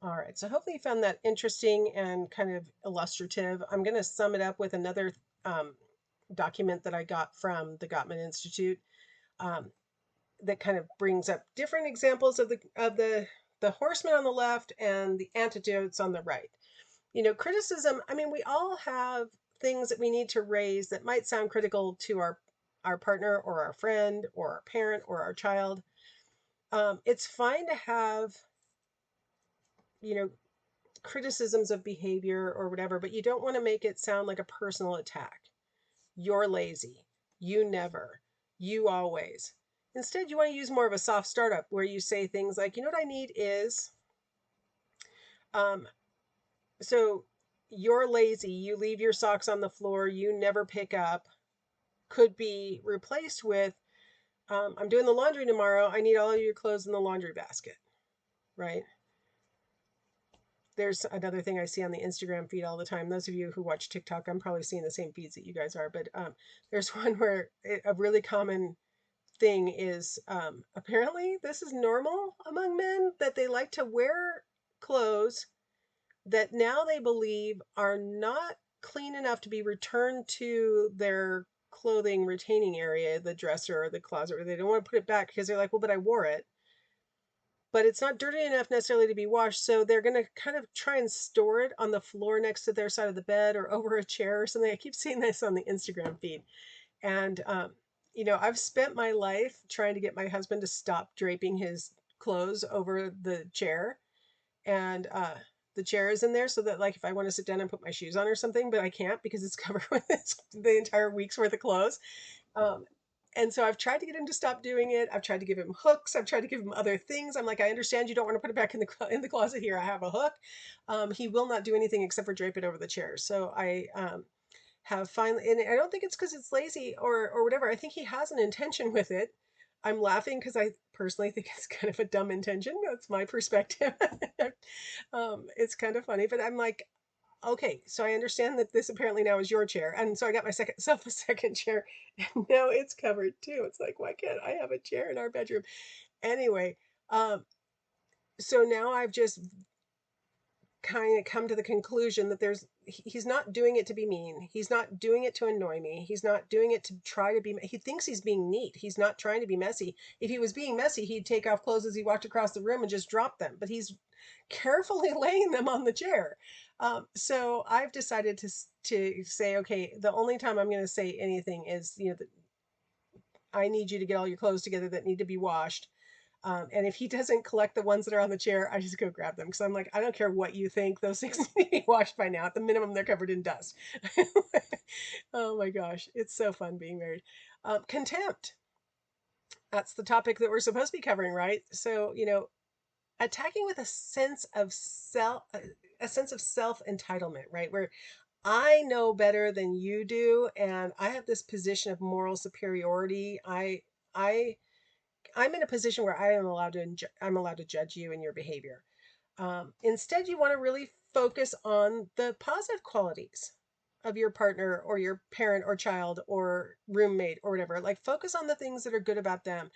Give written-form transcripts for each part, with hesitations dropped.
All right. So hopefully you found that interesting and kind of illustrative. I'm going to sum it up with another um, document that I got from the Gottman Institute um, that kind of brings up different examples of the horsemen on the left and the antidotes on the right. Criticism. I mean, we all have things that we need to raise that might sound critical to our partner or our friend or our parent or our child. It's fine to have you know criticisms of behavior or whatever, but you don't want to make it sound like a personal attack. You're lazy. You never. You always. Instead, you want to use more of a soft startup where you say things like, what I need is, um, so you're lazy. You leave your socks on the floor. You never pick up. Could be replaced with, I'm doing the laundry tomorrow. I need all of your clothes in the laundry basket, right? There's another thing I see on the Instagram feed all the time. Those of you who watch TikTok, I'm probably seeing the same feeds that you guys are. But there's one where a really common thing is apparently this is normal among men that they like to wear clothes that now they believe are not clean enough to be returned to their clothing retaining area, the dresser or the closet, or they don't want to put it back because they're like, well, but I wore it, but it's not dirty enough necessarily to be washed. So they're going to kind of try and store it on the floor next to their side of the bed or over a chair or something. I keep seeing this on the Instagram feed. And, I've spent my life trying to get my husband to stop draping his clothes over the chair. And the chair is in there so that, like, if I want to sit down and put my shoes on or something, but I can't because it's covered with the entire week's worth of clothes. Um, and so I've tried to get him to stop doing it. I've tried to give him hooks. I've tried to give him other things. I'm like, I understand you don't want to put it back in the closet. Here, I have a hook. He will not do anything except for drape it over the chair. So I have finally, and I don't think it's because it's lazy or whatever. I think he has an intention with it. I'm laughing because I personally think it's kind of a dumb intention. That's my perspective. It's kind of funny, but I'm like, okay, so I understand that this apparently now is your chair. And so I got my second self a second chair and now it's covered too. It's like, why can't I have a chair in our bedroom? Anyway, um, so now I've just kind of come to the conclusion that he's not doing it to be mean. He's not doing it to annoy me. He's not doing it to try to be, he thinks he's being neat. He's not trying to be messy. If he was being messy, he'd take off clothes as he walked across the room and just drop them, but he's carefully laying them on the chair. So I've decided to say, okay, the only time I'm going to say anything is, I need you to get all your clothes together that need to be washed. And if he doesn't collect the ones that are on the chair, I just go grab them because I'm like, I don't care what you think; those things need to be washed by now. At the minimum, they're covered in dust. Oh my gosh, it's so fun being married. Contempt. That's the topic that we're supposed to be covering, right? So attacking with a sense of self entitlement, right? Where I know better than you do, and I have this position of moral superiority. I I'm in a position where I'm allowed to judge you and your behavior. Instead, you want to really focus on the positive qualities of your partner or your parent or child or roommate or whatever. Like, focus on the things that are good about them.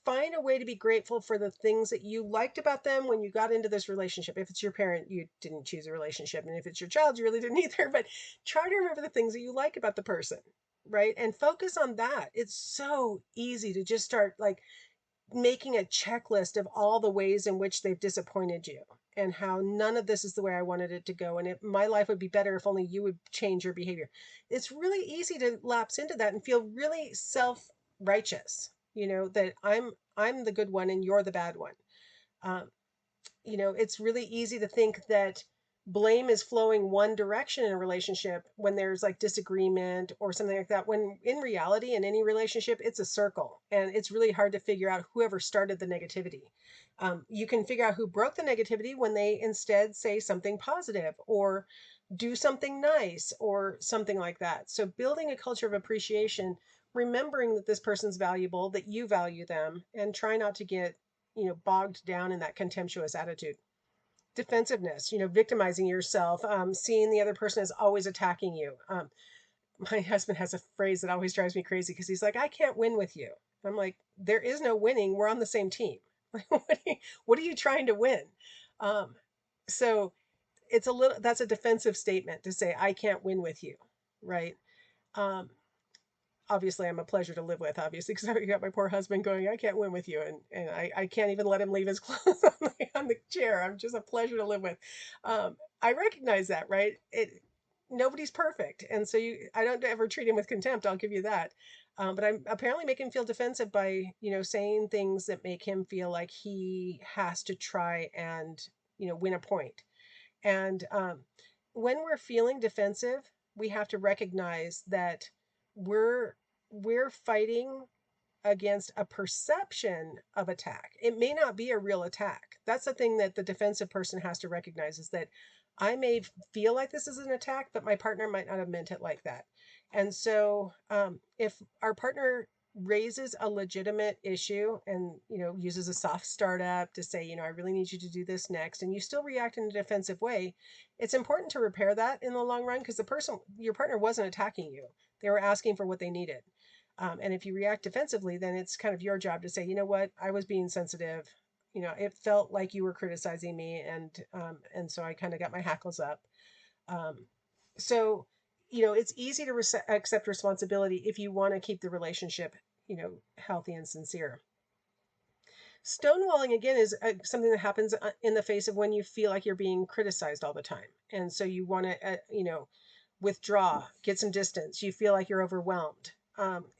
Find a way to be grateful for the things that you liked about them when you got into this relationship. If it's your parent, you didn't choose a relationship. And if it's your child, you really didn't either. But try to remember the things that you like about the person, right? And focus on that. It's so easy to just start like making a checklist of all the ways in which they've disappointed you and how none of this is the way I wanted it to go. And my life would be better if only you would change your behavior. It's really easy to lapse into that and feel really self righteous, that I'm the good one and you're the bad one. Um, it's really easy to think that blame is flowing one direction in a relationship when there's like disagreement or something like that. When in reality, in any relationship, it's a circle and it's really hard to figure out whoever started the negativity. You can figure out who broke the negativity when they instead say something positive or do something nice or something like that. So, building a culture of appreciation, remembering that this person's valuable, that you value them, and try not to get bogged down in that contemptuous attitude. Defensiveness, victimizing yourself, seeing the other person as always attacking you. My husband has a phrase that always drives me crazy because he's like, I can't win with you. I'm like, there is no winning. We're on the same team. What are you trying to win? Um, So it's a little, that's a defensive statement to say, I can't win with you, right? Um, Obviously I'm a pleasure to live with, obviously, because I got my poor husband going, I can't win with you. And I can't even let him leave his clothes on the chair. I'm just a pleasure to live with. I recognize that, right? Nobody's perfect. And so I don't ever treat him with contempt. I'll give you that. But I'm apparently making him feel defensive by, saying things that make him feel like he has to try and, win a point. And when we're feeling defensive, we have to recognize that we're we're fighting against a perception of attack. It may not be a real attack. That's the thing that the defensive person has to recognize, is that I may feel like this is an attack, but my partner might not have meant it like that. And so if our partner raises a legitimate issue and uses a soft startup to say, I really need you to do this next, and you still react in a defensive way, it's important to repair that in the long run, because your partner wasn't attacking you. They were asking for what they needed. And if you react defensively, then it's kind of your job to say, you know what, I was being sensitive. It felt like you were criticizing me, and so I kind of got my hackles up. Um, so, it's easy to accept responsibility if you want to keep the relationship, healthy and sincere. Stonewalling, again, is something that happens in the face of when you feel like you're being criticized all the time, and so you want to, withdraw, get some distance. You feel like you're overwhelmed.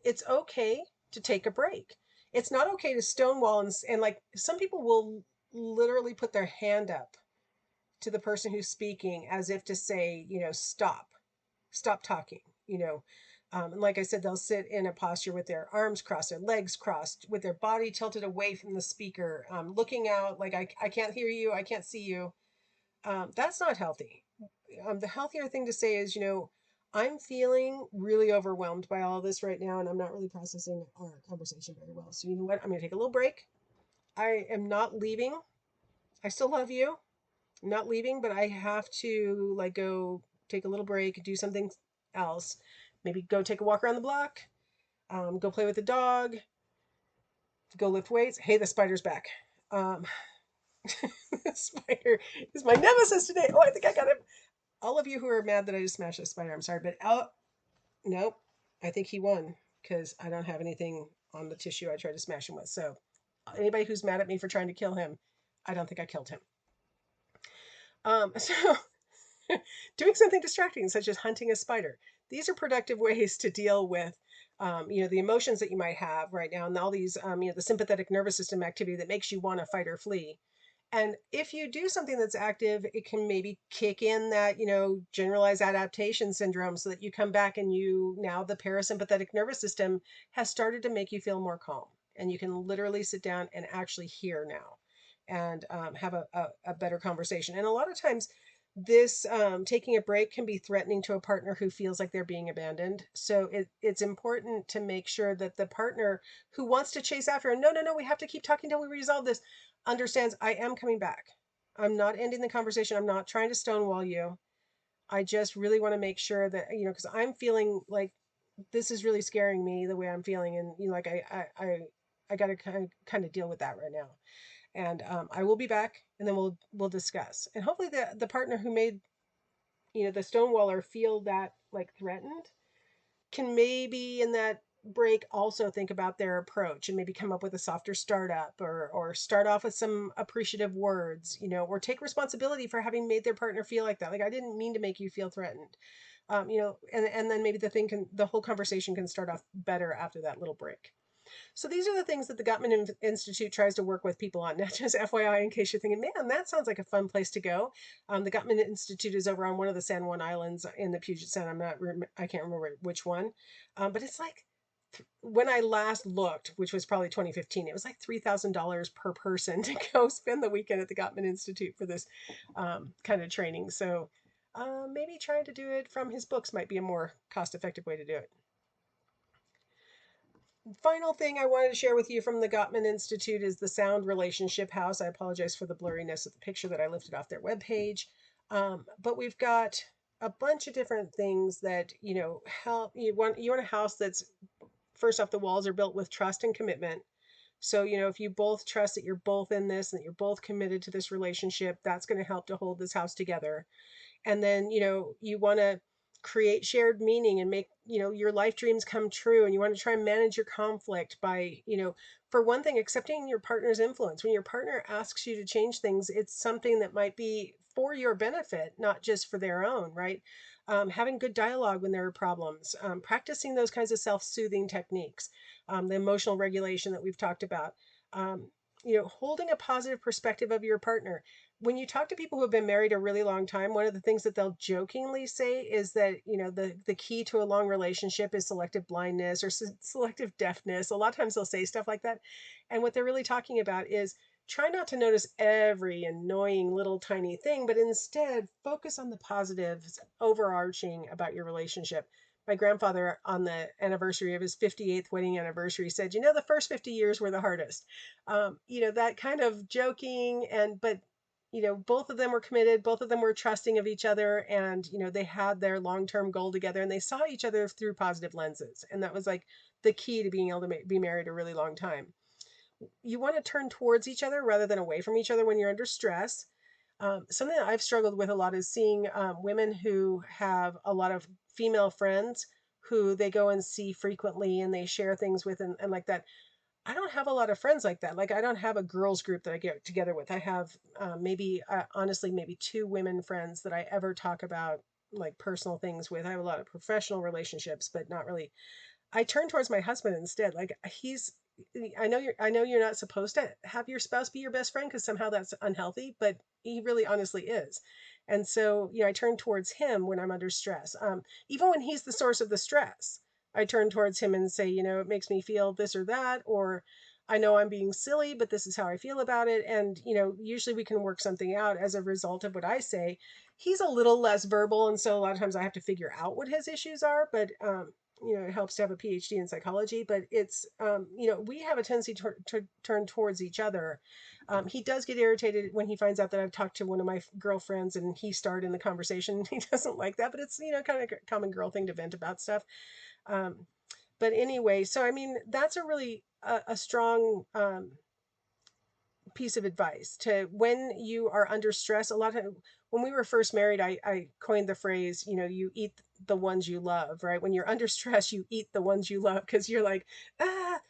It's okay to take a break. It's not okay to stonewall, and like some people will literally put their hand up to the person who's speaking as if to say, stop talking, and like I said, they'll sit in a posture with their arms crossed, their legs crossed, with their body tilted away from the speaker, looking out like, I can't hear you, I can't see you. That's not healthy. The healthier thing to say is, I'm feeling really overwhelmed by all of this right now, and I'm not really processing our conversation very well. So, you know what? I'm going to take a little break. I am not leaving. I still love you. I'm not leaving, but I have to like go take a little break, do something else. Maybe go take a walk around the block, go play with the dog, go lift weights. Hey, the spider's back. Um, the spider is my nemesis today. Oh, I think I got him. All of you who are mad that I just smashed a spider, I'm sorry, but nope, I think he won because I don't have anything on the tissue I tried to smash him with. So anybody who's mad at me for trying to kill him, I don't think I killed him. So doing something distracting, such as hunting a spider. These are productive ways to deal with, the emotions that you might have right now, and all these, the sympathetic nervous system activity that makes you want to fight or flee. And if you do something that's active, it can maybe kick in that, generalized adaptation syndrome, so that you come back and now the parasympathetic nervous system has started to make you feel more calm. And you can literally sit down and actually hear now, and have a better conversation. And a lot of times, this taking a break can be threatening to a partner who feels like they're being abandoned. So it's important to make sure that the partner who wants to chase after, and no, no, no, we have to keep talking till we resolve this, understands, I am coming back. I'm not ending the conversation. I'm not trying to stonewall you. I just really want to make sure that, because I'm feeling like this is really scaring me the way I'm feeling. And, like, I got to kind of deal with that right now. And I will be back, and then we'll discuss. And hopefully the partner who made, the stonewaller feel that like threatened can maybe in that break also think about their approach and maybe come up with a softer startup, or start off with some appreciative words, or take responsibility for having made their partner feel like that. Like, I didn't mean to make you feel threatened. And then maybe the whole conversation can start off better after that little break. So these are the things that the Gottman Institute tries to work with people on. Now, just FYI, in case you're thinking, man, that sounds like a fun place to go. The Gottman Institute is over on one of the San Juan Islands in the Puget Sound. I can't remember which one, but it's like, when I last looked, which was probably 2015, it was like $3,000 per person to go spend the weekend at the Gottman Institute for this kind of training. So maybe trying to do it from his books might be a more cost-effective way to do it. Final thing I wanted to share with you from the Gottman Institute is the Sound Relationship House. I apologize for the blurriness of the picture that I lifted off their webpage. But we've got a bunch of different things that, help. You want a house that's, first off, the walls are built with trust and commitment. So, if you both trust that you're both in this and that you're both committed to this relationship, that's going to help to hold this house together. And then you want to create shared meaning and make your life dreams come true, and you want to try and manage your conflict by for one thing, accepting your partner's influence. When your partner asks you to change things, it's something that might be for your benefit, not just for their own, right? Having good dialogue when there are problems, practicing those kinds of self-soothing techniques, the emotional regulation that we've talked about, um, holding a positive perspective of your partner. When you talk to people who have been married a really long time, one of the things that they'll jokingly say is that, the key to a long relationship is selective blindness or selective deafness. A lot of times they'll say stuff like that. And what they're really talking about is try not to notice every annoying little tiny thing, but instead focus on the positives overarching about your relationship. My grandfather, on the anniversary of his 58th wedding anniversary, said, the first 50 years were the hardest. That kind of joking, but both of them were committed, both of them were trusting of each other, and they had their long-term goal together, and they saw each other through positive lenses, and that was like the key to being able to be married a really long time. You want to turn towards each other rather than away from each other when you're under stress. Something that I've struggled with a lot is seeing women who have a lot of female friends who they go and see frequently and they share things with, and like that. I don't have a lot of friends like that. Like, I don't have a girls group that I get together with. I have maybe, honestly, maybe two women friends that I ever talk about like personal things with. I have a lot of professional relationships, but not really. I turn towards my husband instead. Like, I know you're not supposed to have your spouse be your best friend because somehow that's unhealthy, but he really honestly is. And so, I turn towards him when I'm under stress. Even when he's the source of the stress, I turn towards him and say, it makes me feel this or that, or I know I'm being silly, but this is how I feel about it. And, usually we can work something out as a result of what I say. He's a little less verbal, and so a lot of times I have to figure out what his issues are, but it helps to have a PhD in psychology, but it's, we have a tendency to turn towards each other. He does get irritated when he finds out that I've talked to one of my girlfriends and he started in the conversation. He doesn't like that, but it's, kind of a common girl thing to vent about stuff. Um, but anyway, so I mean, that's a really a strong piece of advice to when you are under stress. A lot of, when we were first married, I coined the phrase, you eat the ones you love, right? When you're under stress, you eat the ones you love, because you're like,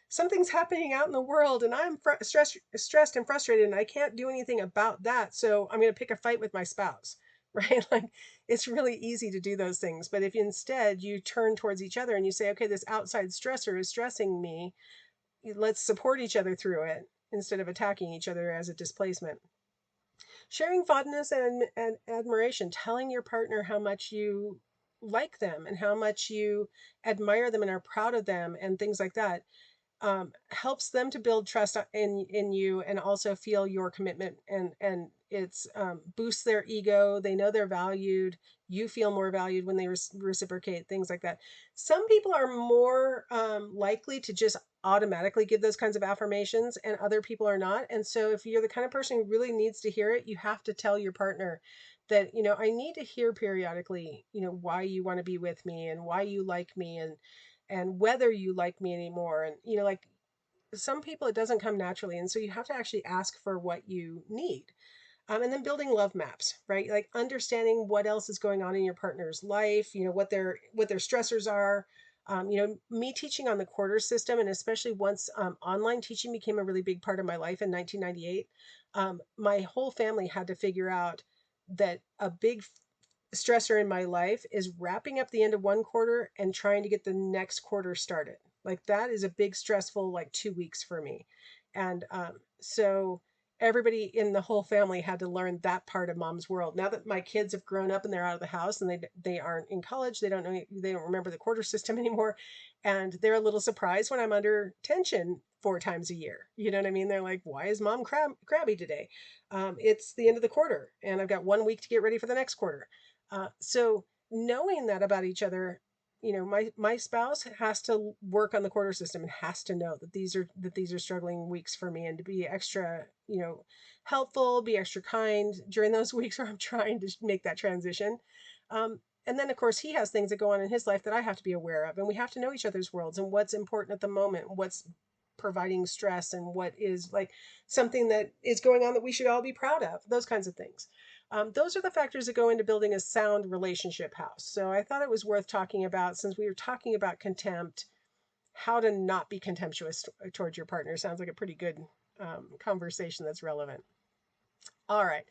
something's happening out in the world and I'm stressed and frustrated and I can't do anything about that, so I'm going to pick a fight with my spouse. Right? Like, it's really easy to do those things, but if instead you turn towards each other and you say, okay, this outside stressor is stressing me, let's support each other through it instead of attacking each other as a displacement. Sharing fondness and admiration, telling your partner how much you like them and how much you admire them and are proud of them and things like that, helps them to build trust in you and also feel your commitment, and it's boosts their ego. They know they're valued. You feel more valued when they reciprocate, things like that. Some people are more likely to just automatically give those kinds of affirmations, and other people are not. And so if you're the kind of person who really needs to hear it, you have to tell your partner that, I need to hear periodically, why you want to be with me and why you like me, and whether you like me anymore. And, like, some people it doesn't come naturally. And so you have to actually ask for what you need. And then building love maps, right? Like understanding what else is going on in your partner's life, what their stressors are. Me teaching on the quarter system, and especially once online teaching became a really big part of my life in 1998, my whole family had to figure out that a big stressor in my life is wrapping up the end of one quarter and trying to get the next quarter started. Like, that is a big stressful, like, 2 weeks for me. And so everybody in the whole family had to learn that part of mom's world. Now that my kids have grown up and they're out of the house and they aren't in college, they don't remember the quarter system anymore, and they're a little surprised when I'm under tension 4 times a year. You know what I mean? They're like, why is mom crabby today? It's the end of the quarter and I've got 1 week to get ready for the next quarter. So knowing that about each other, my spouse has to work on the quarter system and has to know that these are struggling weeks for me, and to be extra, helpful, be extra kind during those weeks where I'm trying to make that transition. And then of course he has things that go on in his life that I have to be aware of, and we have to know each other's worlds and what's important at the moment, what's providing stress and what is like something that is going on that we should all be proud of, those kinds of things. Those are the factors that go into building a sound relationship house. So I thought it was worth talking about, since we were talking about contempt, how to not be contemptuous towards your partner. Sounds like a pretty good conversation that's relevant. All right,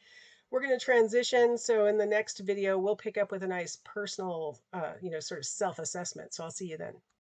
we're going to transition. So in the next video, we'll pick up with a nice personal, sort of self-assessment. So I'll see you then.